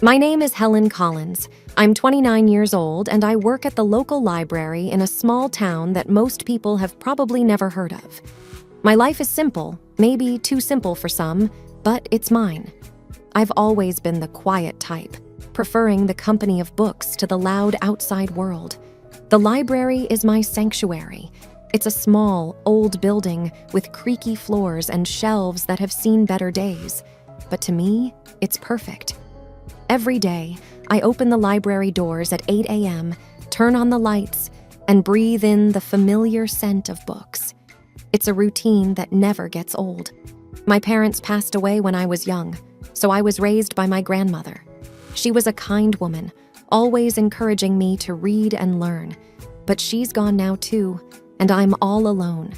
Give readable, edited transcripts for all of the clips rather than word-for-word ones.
My name is Helen Collins. I'm 29 years old and I work at the local library in a small town that most people have probably never heard of. My life is simple, maybe too simple for some, but it's mine. I've always been the quiet type, preferring the company of books to the loud outside world. The library is my sanctuary. It's a small, old building with creaky floors and shelves that have seen better days. But to me, it's perfect. Every day, I open the library doors at 8 a.m., turn on the lights, and breathe in the familiar scent of books. It's a routine that never gets old. My parents passed away when I was young, so I was raised by my grandmother. She was a kind woman, always encouraging me to read and learn. But she's gone now too, and I'm all alone.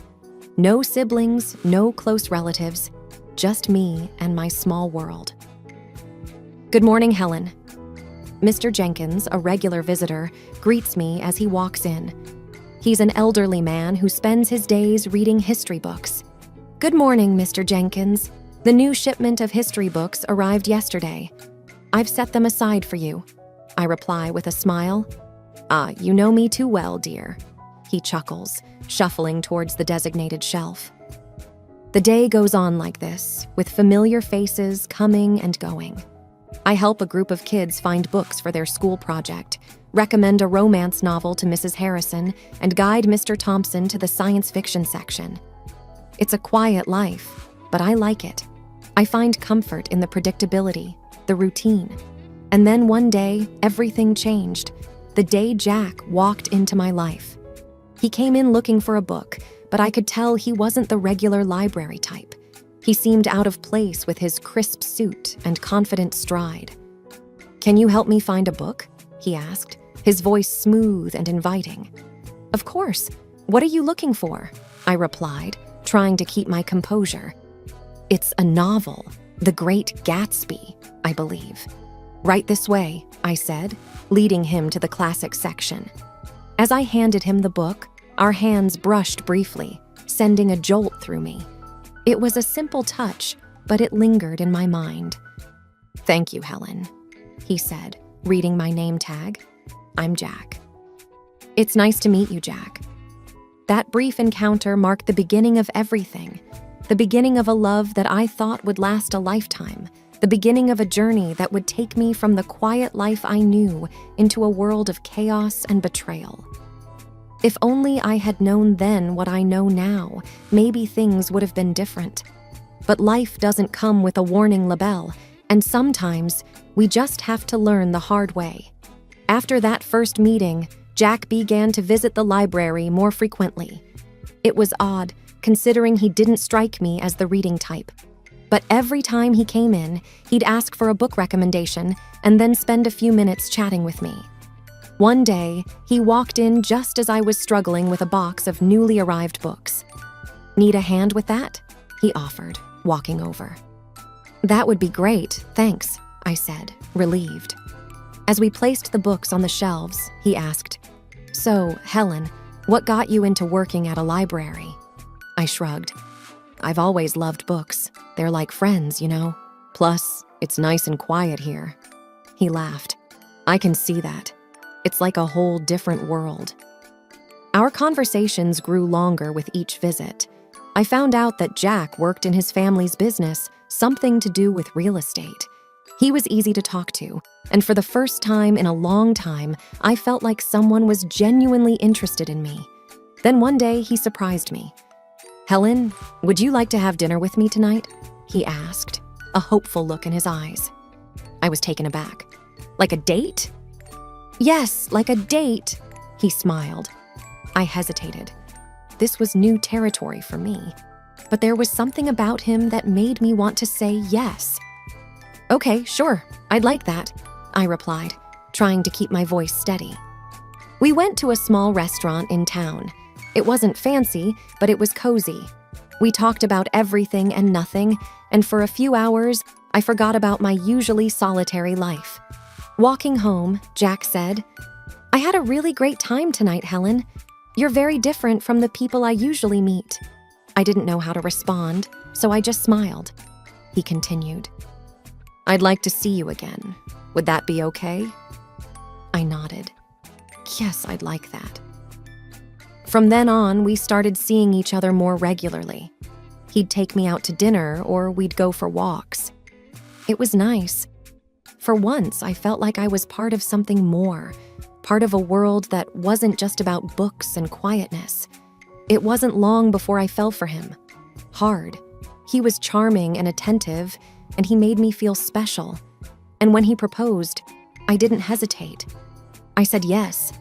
No siblings, no close relatives, just me and my small world. Good morning, Helen. Mr. Jenkins, a regular visitor, greets me as he walks in. He's an elderly man who spends his days reading history books. Good morning, Mr. Jenkins. The new shipment of history books arrived yesterday. I've set them aside for you, I reply with a smile. You know me too well, dear. He chuckles, shuffling towards the designated shelf. The day goes on like this, with familiar faces coming and going. I help a group of kids find books for their school project, recommend a romance novel to Mrs. Harrison, and guide Mr. Thompson to the science fiction section. It's a quiet life, but I like it. I find comfort in the predictability, the routine. And then one day, everything changed. The day Jack walked into my life. He came in looking for a book, but I could tell he wasn't the regular library type. He seemed out of place with his crisp suit and confident stride. "Can you help me find a book?" he asked, his voice smooth and inviting. "Of course. What are you looking for?" I replied, trying to keep my composure. "It's a novel, The Great Gatsby, I believe." "Right this way," I said, leading him to the classic section. As I handed him the book, our hands brushed briefly, sending a jolt through me. It was a simple touch, but it lingered in my mind. "Thank you, Helen," he said, reading my name tag. "I'm Jack." "It's nice to meet you, Jack." That brief encounter marked the beginning of everything. The beginning of a love that I thought would last a lifetime. The beginning of a journey that would take me from the quiet life I knew into a world of chaos and betrayal. If only I had known then what I know now, maybe things would have been different. But life doesn't come with a warning label, and sometimes we just have to learn the hard way. After that first meeting, Jack began to visit the library more frequently. It was odd, considering he didn't strike me as the reading type. But every time he came in, he'd ask for a book recommendation and then spend a few minutes chatting with me. One day, he walked in just as I was struggling with a box of newly arrived books. "Need a hand with that?" he offered, walking over. "That would be great, thanks," I said, relieved. As we placed the books on the shelves, he asked, "So, Helen, what got you into working at a library?" I shrugged. "I've always loved books. They're like friends, you know. Plus, it's nice and quiet here." He laughed. "I can see that. It's like a whole different world." Our conversations grew longer with each visit. I found out that Jack worked in his family's business, something to do with real estate. He was easy to talk to, and for the first time in a long time, I felt like someone was genuinely interested in me. Then one day, he surprised me. "Helen, would you like to have dinner with me tonight?" he asked, a hopeful look in his eyes. I was taken aback. "Like a date?" "Yes, like a date," he smiled. I hesitated. This was new territory for me, but there was something about him that made me want to say yes. "Okay, sure, I'd like that," I replied, trying to keep my voice steady. We went to a small restaurant in town. It wasn't fancy, but it was cozy. We talked about everything and nothing, and for a few hours, I forgot about my usually solitary life. Walking home, Jack said, "I had a really great time tonight, Helen. You're very different from the people I usually meet." I didn't know how to respond, so I just smiled. He continued, "I'd like to see you again. Would that be okay? I nodded. Yes, I'd like that. From then on, we started seeing each other more regularly. He'd take me out to dinner or we'd go for walks. It was nice. For once, I felt like I was part of something more, part of a world that wasn't just about books and quietness. It wasn't long before I fell for him. Hard. He was charming and attentive, and he made me feel special. And when he proposed, I didn't hesitate. I said yes.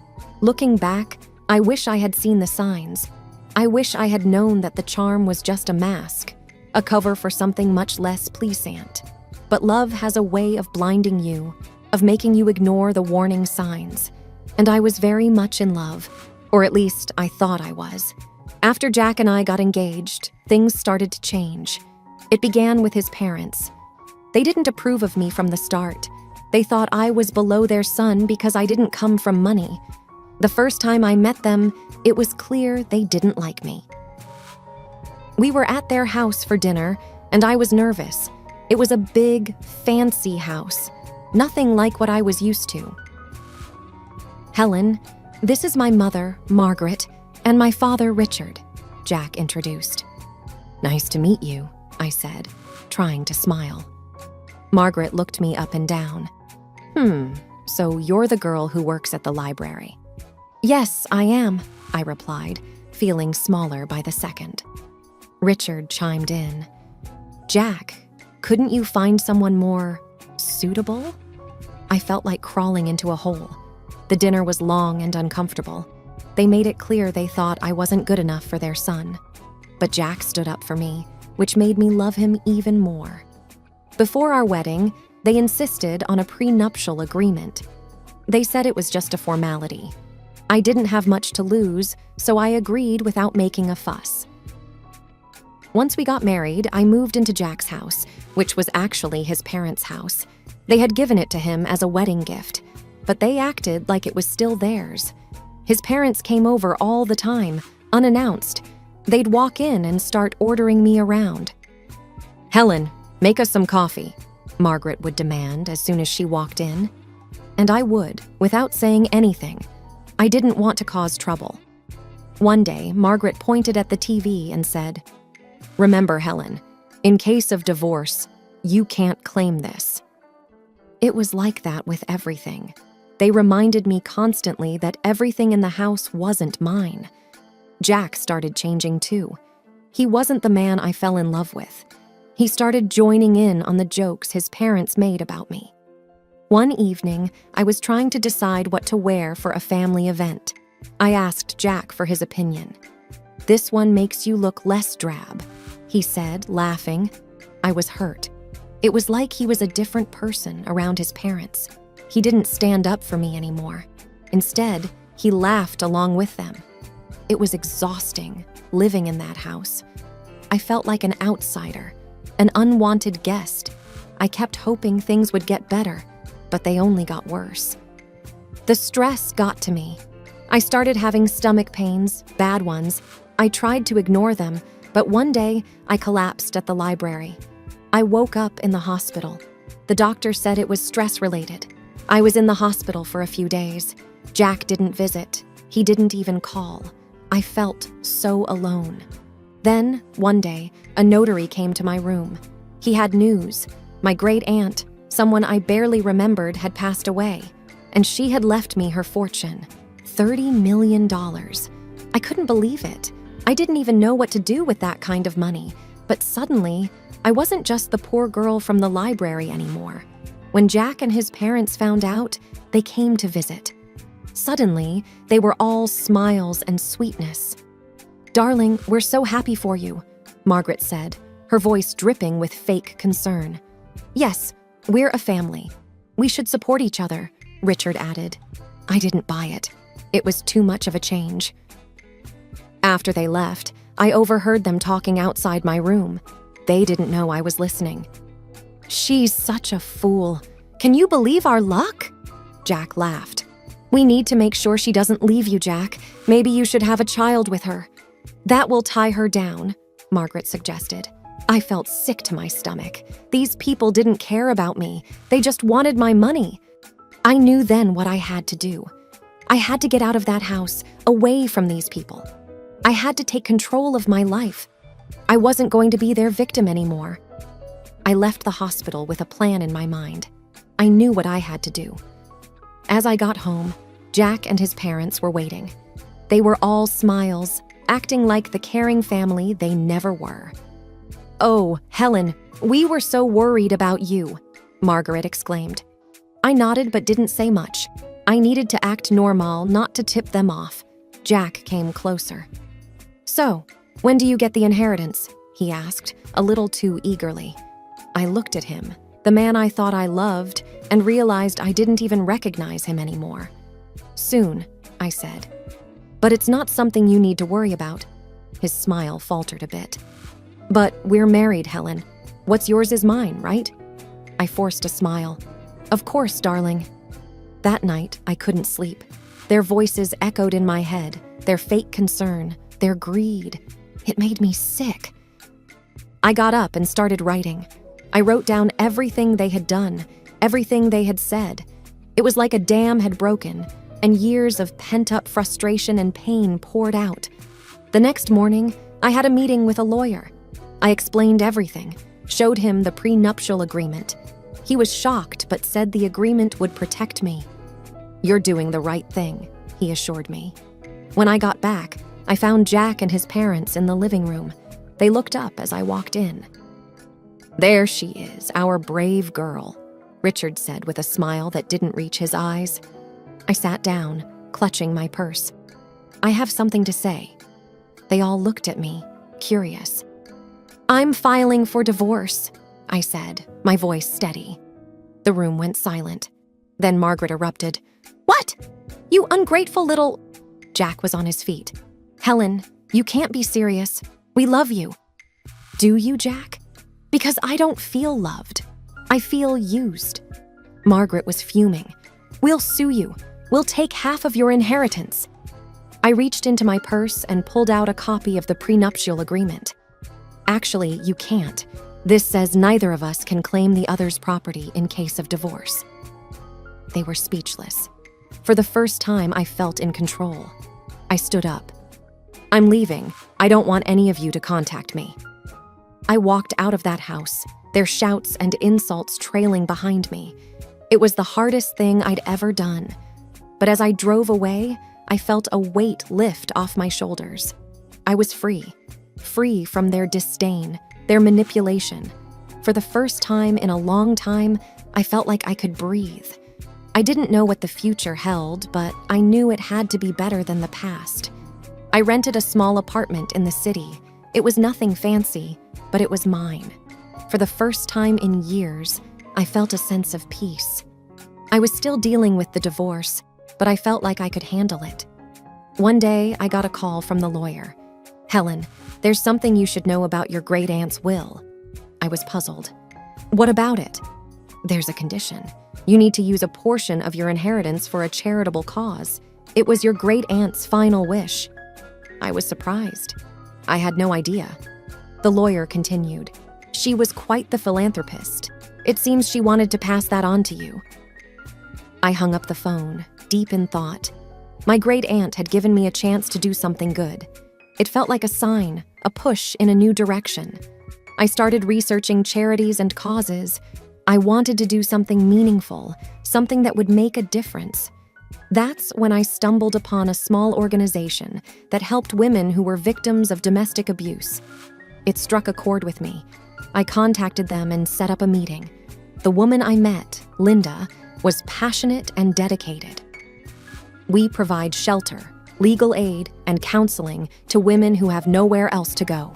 Looking back, I wish I had seen the signs. I wish I had known that the charm was just a mask, a cover for something much less pleasant. But love has a way of blinding you, of making you ignore the warning signs. And I was very much in love, or at least I thought I was. After Jack and I got engaged, things started to change. It began with his parents. They didn't approve of me from the start. They thought I was below their son because I didn't come from money. The first time I met them, it was clear they didn't like me. We were at their house for dinner, and I was nervous. It was a big, fancy house, nothing like what I was used to. Helen, this is my mother, Margaret, and my father, Richard, Jack introduced. Nice to meet you, I said, trying to smile. Margaret looked me up and down. So you're the girl who works at the library. Yes, I am, I replied, feeling smaller by the second. Richard chimed in. Jack, couldn't you find someone more suitable? I felt like crawling into a hole. The dinner was long and uncomfortable. They made it clear they thought I wasn't good enough for their son. But Jack stood up for me, which made me love him even more. Before our wedding, they insisted on a prenuptial agreement. They said it was just a formality. I didn't have much to lose, so I agreed without making a fuss. Once we got married, I moved into Jack's house, which was actually his parents' house. They had given it to him as a wedding gift, but they acted like it was still theirs. His parents came over all the time, unannounced. They'd walk in and start ordering me around. Helen, make us some coffee, Margaret would demand as soon as she walked in. And I would, without saying anything. I didn't want to cause trouble. One day, Margaret pointed at the TV and said, Remember, Helen, in case of divorce, you can't claim this. It was like that with everything. They reminded me constantly that everything in the house wasn't mine. Jack started changing too. He wasn't the man I fell in love with. He started joining in on the jokes his parents made about me. One evening, I was trying to decide what to wear for a family event. I asked Jack for his opinion. This one makes you look less drab, he said, laughing. I was hurt. It was like he was a different person around his parents. He didn't stand up for me anymore. Instead, he laughed along with them. It was exhausting, living in that house. I felt like an outsider, an unwanted guest. I kept hoping things would get better, but they only got worse. The stress got to me. I started having stomach pains, bad ones. I tried to ignore them, but one day I collapsed at the library. I woke up in the hospital. The doctor said it was stress-related. I was in the hospital for a few days. Jack didn't visit. He didn't even call. I felt so alone. Then, one day, a notary came to my room. He had news. My great-aunt, someone I barely remembered, had passed away, and she had left me her fortune, $30 million. I couldn't believe it. I didn't even know what to do with that kind of money, but suddenly, I wasn't just the poor girl from the library anymore. When Jack and his parents found out, they came to visit. Suddenly, they were all smiles and sweetness. Darling, we're so happy for you, Margaret said, her voice dripping with fake concern. Yes, we're a family. We should support each other, Richard added. I didn't buy it. It was too much of a change. After they left, I overheard them talking outside my room. They didn't know I was listening. She's such a fool. Can you believe our luck? Jack laughed. We need to make sure she doesn't leave you, Jack. Maybe you should have a child with her. That will tie her down, Margaret suggested. I felt sick to my stomach. These people didn't care about me. They just wanted my money. I knew then what I had to do. I had to get out of that house, away from these people. I had to take control of my life. I wasn't going to be their victim anymore. I left the hospital with a plan in my mind. I knew what I had to do. As I got home, Jack and his parents were waiting. They were all smiles, acting like the caring family they never were. "Oh, Helen, we were so worried about you," Margaret exclaimed. I nodded but didn't say much. I needed to act normal, not to tip them off. Jack came closer. "So, when do you get the inheritance?" he asked, a little too eagerly. I looked at him, the man I thought I loved, and realized I didn't even recognize him anymore. "Soon," I said. "But it's not something you need to worry about." His smile faltered a bit. "But we're married, Helen. What's yours is mine, right?" I forced a smile. "Of course, darling." That night, I couldn't sleep. Their voices echoed in my head, their fake concern, their greed. It made me sick. I got up and started writing. I wrote down everything they had done, everything they had said. It was like a dam had broken, and years of pent-up frustration and pain poured out. The next morning, I had a meeting with a lawyer. I explained everything, showed him the prenuptial agreement. He was shocked but said the agreement would protect me. "You're doing the right thing," he assured me. When I got back, I found Jack and his parents in the living room. They looked up as I walked in. "There she is, our brave girl," Richard said with a smile that didn't reach his eyes. I sat down, clutching my purse. "I have something to say." They all looked at me, curious. "I'm filing for divorce," I said, my voice steady. The room went silent. Then Margaret erupted. "What? You ungrateful little—" Jack was on his feet. "Helen, you can't be serious. We love you." "Do you, Jack?" "Because I don't feel loved. I feel used." Margaret was fuming. "We'll sue you. We'll take half of your inheritance." I reached into my purse and pulled out a copy of the prenuptial agreement. "Actually, you can't. This says neither of us can claim the other's property in case of divorce." They were speechless. For the first time, I felt in control. I stood up. "I'm leaving. I don't want any of you to contact me." I walked out of that house, their shouts and insults trailing behind me. It was the hardest thing I'd ever done. But as I drove away, I felt a weight lift off my shoulders. I was free from their disdain, their manipulation. For the first time in a long time, I felt like I could breathe. I didn't know what the future held, but I knew it had to be better than the past. I rented a small apartment in the city. It was nothing fancy, but it was mine. For the first time in years, I felt a sense of peace. I was still dealing with the divorce, but I felt like I could handle it. One day, I got a call from the lawyer. "Helen, there's something you should know about your great-aunt's will." I was puzzled. "What about it?" "There's a condition. You need to use a portion of your inheritance for a charitable cause. It was your great-aunt's final wish." I was surprised. I had no idea. The lawyer continued. "She was quite the philanthropist. It seems she wanted to pass that on to you." I hung up the phone, deep in thought. My great-aunt had given me a chance to do something good. It felt like a sign, a push in a new direction. I started researching charities and causes. I wanted to do something meaningful, something that would make a difference. That's when I stumbled upon a small organization that helped women who were victims of domestic abuse. It struck a chord with me. I contacted them and set up a meeting. The woman I met, Linda, was passionate and dedicated. "We provide shelter, legal aid, and counseling to women who have nowhere else to go,"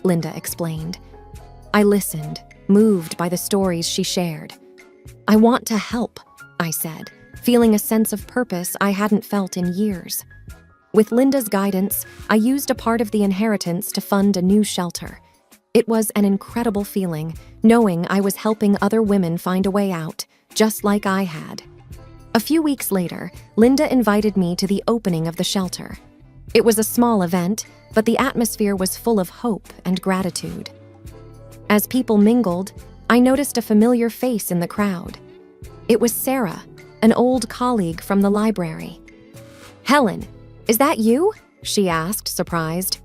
Linda explained. I listened, moved by the stories she shared. "I want to help," I said, feeling a sense of purpose I hadn't felt in years. With Linda's guidance, I used a part of the inheritance to fund a new shelter. It was an incredible feeling, knowing I was helping other women find a way out, just like I had. A few weeks later, Linda invited me to the opening of the shelter. It was a small event, but the atmosphere was full of hope and gratitude. As people mingled, I noticed a familiar face in the crowd. It was Sarah, an old colleague from the library. "Helen, is that you?" she asked, surprised.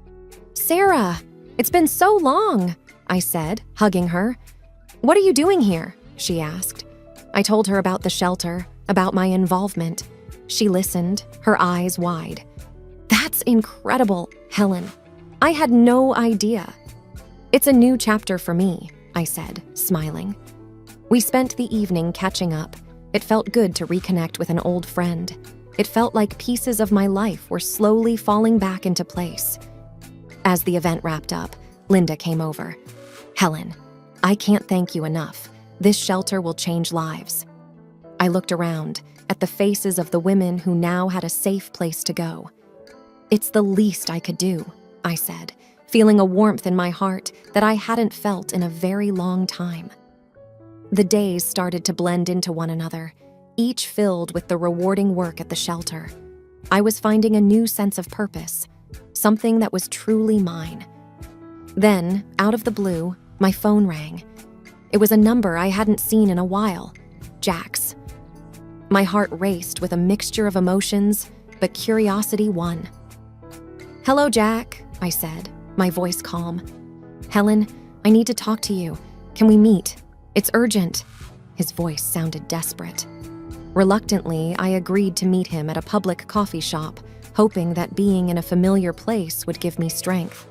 "Sarah, it's been so long," I said, hugging her. "What are you doing here?" she asked. I told her about the shelter, about my involvement. She listened, her eyes wide. "That's incredible, Helen. I had no idea." "It's a new chapter for me," I said, smiling. We spent the evening catching up. It felt good to reconnect with an old friend. It felt like pieces of my life were slowly falling back into place. As the event wrapped up, Linda came over. "Helen, I can't thank you enough. This shelter will change lives." I looked around at the faces of the women who now had a safe place to go. "It's the least I could do," I said, feeling a warmth in my heart that I hadn't felt in a very long time. The days started to blend into one another, each filled with the rewarding work at the shelter. I was finding a new sense of purpose, something that was truly mine. Then, out of the blue, my phone rang. It was a number I hadn't seen in a while, Jack's. My heart raced with a mixture of emotions, but curiosity won. "Hello, Jack," I said, my voice calm. "Helen, I need to talk to you. Can we meet? It's urgent." His voice sounded desperate. Reluctantly, I agreed to meet him at a public coffee shop, hoping that being in a familiar place would give me strength.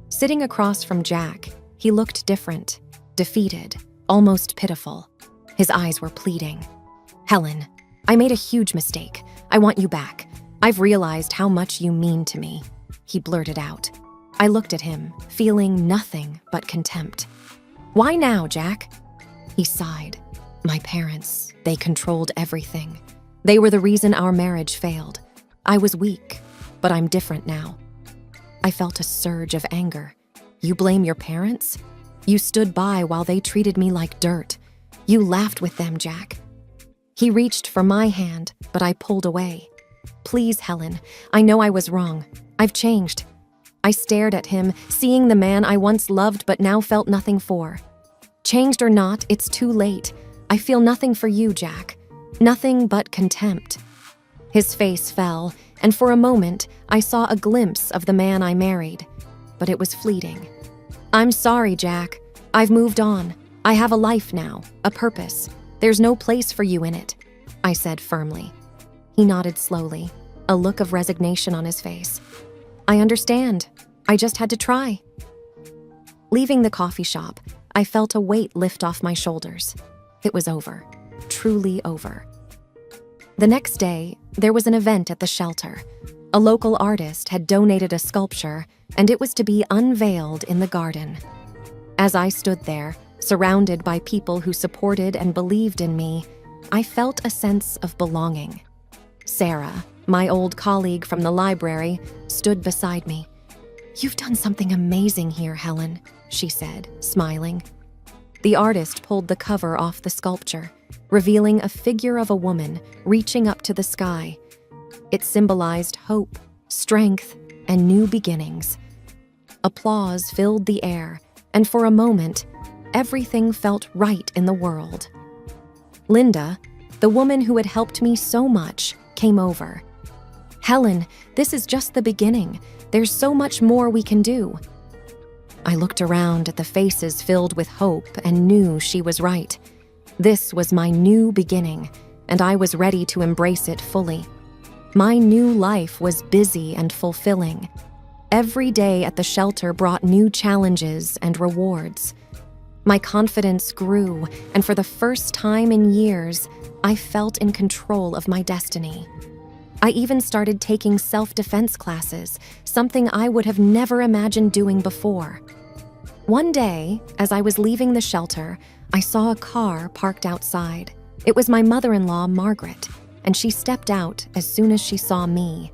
Sitting across from Jack, he looked different, defeated, almost pitiful. His eyes were pleading. "Helen, I made a huge mistake. I want you back. I've realized how much you mean to me," he blurted out. I looked at him, feeling nothing but contempt. "Why now, Jack?" He sighed. "My parents, they controlled everything. They were the reason our marriage failed. I was weak, but I'm different now." I felt a surge of anger. "You blame your parents? You stood by while they treated me like dirt. You laughed with them, Jack." He reached for my hand, but I pulled away. "Please, Helen, I know I was wrong. I've changed." I stared at him, seeing the man I once loved but now felt nothing for. "Changed or not, it's too late. I feel nothing for you, Jack. Nothing but contempt." His face fell, and for a moment, I saw a glimpse of the man I married. But it was fleeting. "I'm sorry, Jack. I've moved on. I have a life now, a purpose. There's no place for you in it," I said firmly. He nodded slowly, a look of resignation on his face. "I understand. I just had to try." Leaving the coffee shop, I felt a weight lift off my shoulders. It was over, truly over. The next day, there was an event at the shelter. A local artist had donated a sculpture, and it was to be unveiled in the garden. As I stood there, surrounded by people who supported and believed in me, I felt a sense of belonging. Sarah, my old colleague from the library, stood beside me. "You've done something amazing here, Helen," she said, smiling. The artist pulled the cover off the sculpture, revealing a figure of a woman reaching up to the sky. It symbolized hope, strength, and new beginnings. Applause filled the air, and for a moment, everything felt right in the world. Linda, the woman who had helped me so much, came over. "Helen, this is just the beginning. There's so much more we can do." I looked around at the faces filled with hope and knew she was right. This was my new beginning, and I was ready to embrace it fully. My new life was busy and fulfilling. Every day at the shelter brought new challenges and rewards. My confidence grew, and for the first time in years, I felt in control of my destiny. I even started taking self-defense classes, something I would have never imagined doing before. One day, as I was leaving the shelter, I saw a car parked outside. It was my mother-in-law, Margaret, and she stepped out as soon as she saw me.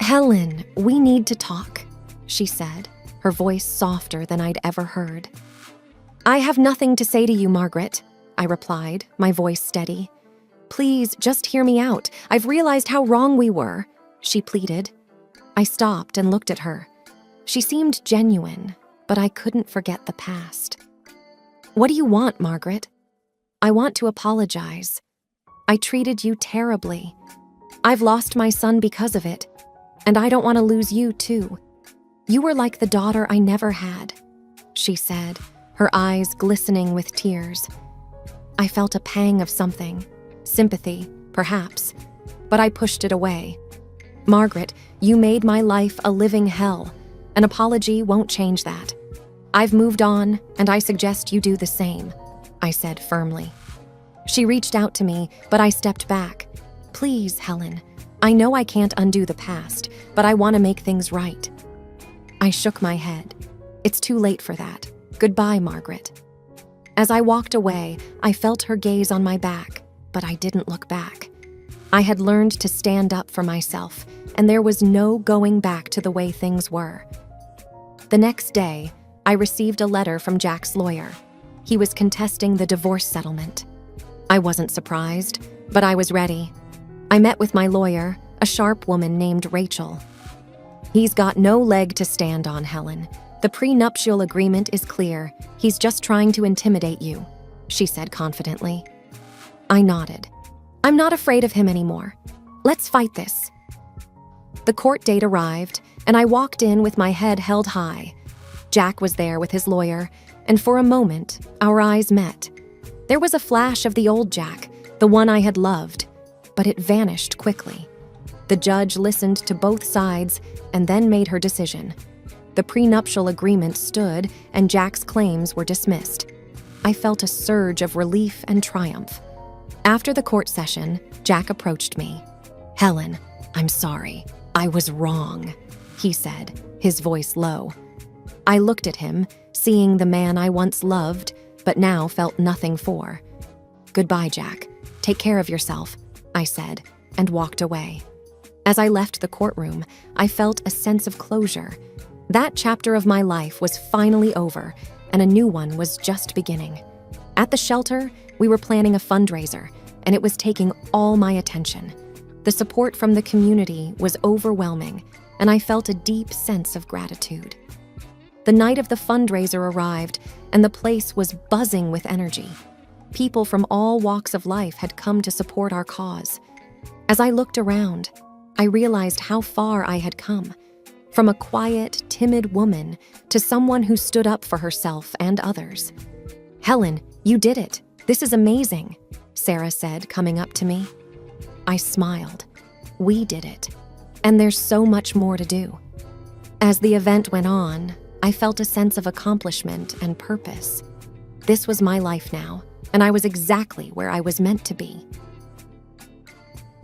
"Helen, we need to talk," she said, her voice softer than I'd ever heard. "I have nothing to say to you, Margaret," I replied, my voice steady. "Please, just hear me out. I've realized how wrong we were," she pleaded. I stopped and looked at her. She seemed genuine, but I couldn't forget the past. "What do you want, Margaret?" "I want to apologize." I treated you terribly. I've lost my son because of it, and I don't want to lose you too. You were like the daughter I never had," she said, her eyes glistening with tears. I felt a pang of something, sympathy, perhaps, but I pushed it away. "Margaret, you made my life a living hell. An apology won't change that. I've moved on, and I suggest you do the same," I said firmly. She reached out to me, but I stepped back. "Please, Helen, I know I can't undo the past, but I want to make things right." I shook my head. "It's too late for that. Goodbye, Margaret." As I walked away, I felt her gaze on my back, but I didn't look back. I had learned to stand up for myself, and there was no going back to the way things were. The next day, I received a letter from Jack's lawyer. He was contesting the divorce settlement. I wasn't surprised, but I was ready. I met with my lawyer, a sharp woman named Rachel. "He's got no leg to stand on, Helen. The prenuptial agreement is clear. He's just trying to intimidate you," she said confidently. I nodded. "I'm not afraid of him anymore. Let's fight this." The court date arrived, and I walked in with my head held high. Jack was there with his lawyer, and for a moment, our eyes met. There was a flash of the old Jack, the one I had loved, but it vanished quickly. The judge listened to both sides and then made her decision. The prenuptial agreement stood, and Jack's claims were dismissed. I felt a surge of relief and triumph. After the court session, Jack approached me. "Helen, I'm sorry. I was wrong," he said, his voice low. I looked at him, seeing the man I once loved, but now felt nothing for. "Goodbye, Jack. Take care of yourself," I said, and walked away. As I left the courtroom, I felt a sense of closure. That chapter of my life was finally over, and a new one was just beginning. At the shelter, we were planning a fundraiser, and it was taking all my attention. The support from the community was overwhelming, and I felt a deep sense of gratitude. The night of the fundraiser arrived, and the place was buzzing with energy. People from all walks of life had come to support our cause. As I looked around, I realized how far I had come. From a quiet, timid woman to someone who stood up for herself and others. "Helen, you did it. This is amazing," Sarah said, coming up to me. I smiled. We did it. And there's so much more to do. As the event went on, I felt a sense of accomplishment and purpose. This was my life now, and I was exactly where I was meant to be.